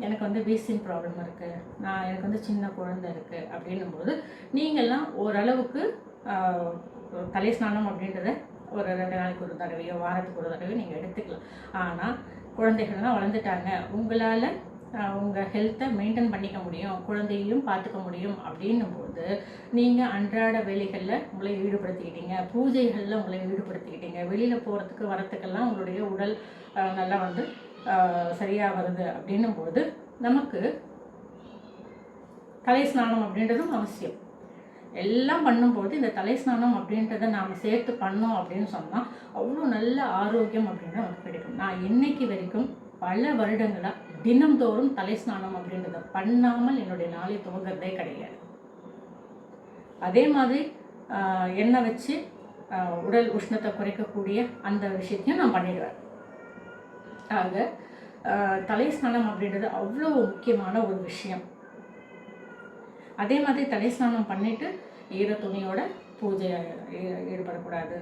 எனக்கு வந்து wheezing problem இருக்குது, எனக்கு வந்து சின்ன குழந்தை இருக்குது அப்படின்னும்போது நீங்கள்லாம் ஓரளவுக்கு தலை ஸ்நானம் அப்படின்றத ஒரு 2 நாளைக்கு ஒரு தடவையோ வாரத்துக்கு ஒரு தடவையோ நீங்கள் எடுத்துக்கலாம். ஆனால் குழந்தைகள்லாம் வளர்ந்துட்டாங்க, உங்களால் உங்கள் ஹெல்த்தை மெயின்டைன் பண்ணிக்க முடியும், குழந்தையையும் பார்த்துக்க முடியும் அப்படின்னும்போது நீங்கள் அன்றாட வேலைகளில் உங்களை ஈடுபடுத்திக்கிட்டீங்க, பூஜைகளில் உங்களை ஈடுபடுத்திக்கிட்டீங்க, வெளியில் போகிறதுக்கு வரத்துக்கெல்லாம் உங்களுடைய உடல் நல்லா வந்து சரியாக வருது அப்படின்னும்போது நமக்கு தலை ஸ்நானம் அப்படின்றதும் அவசியம். எல்லாம் பண்ணும்போது இந்த தலை ஸ்நானம் அப்படின்றத நாம் சேர்த்து பண்ணோம் அப்படின்னு சொன்னால் அவ்வளோ நல்ல ஆரோக்கியம் அப்படின்றது நமக்கு கிடைக்கும். நான் இன்னைக்கு வரைக்கும் பல வருடங்களாக தினம்தோறும் தலை ஸ்நானம் அப்படின்றத பண்ணாமல் என்னுடைய நாளை துவங்கிறதே கிடையாது. அதே மாதிரி எண்ணெய் வச்சு உடல் உஷ்ணத்தை குறைக்கக்கூடிய அந்த விஷயத்தையும் நான் பண்ணிடுவேன். ஆக தலை ஸ்நானம் அப்படின்றது அவ்வளோ முக்கியமான ஒரு விஷயம். அதே மாதிரி தலை ஸ்நானம் பண்ணிவிட்டு ஈர துணியோட பூஜை ஈடுபடக்கூடாது,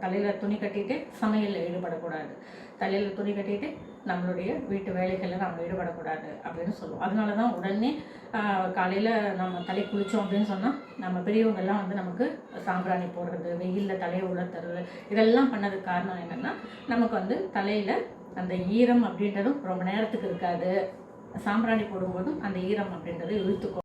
தலையில் துணி கட்டிட்டு சமையலில் ஈடுபடக்கூடாது, தலையில் துணி கட்டிட்டு நம்மளுடைய வீட்டு வேலைகளில் நம்ம ஈடுபடக்கூடாது அப்படின்னு சொல்லுவோம். அதனால தான் உடனே காலையில் நம்ம தலை குளித்தோம் அப்படின்னு சொன்னால் நம்ம பெரியவங்கள்லாம் வந்து நமக்கு சாம்பிராணி போடுறது, வெயிலில் தலையை உலர்த்துறது, இதெல்லாம் பண்ணதுக்கு காரணம் என்னென்னா நமக்கு வந்து தலையில் அந்த ஈரம் அப்படின்றதும் ரொம்ப நேரத்துக்கு இருக்காது, சாம்பிராணி போடும்போதும் அந்த ஈரம் அப்படின்றது இழுத்துக்கும்.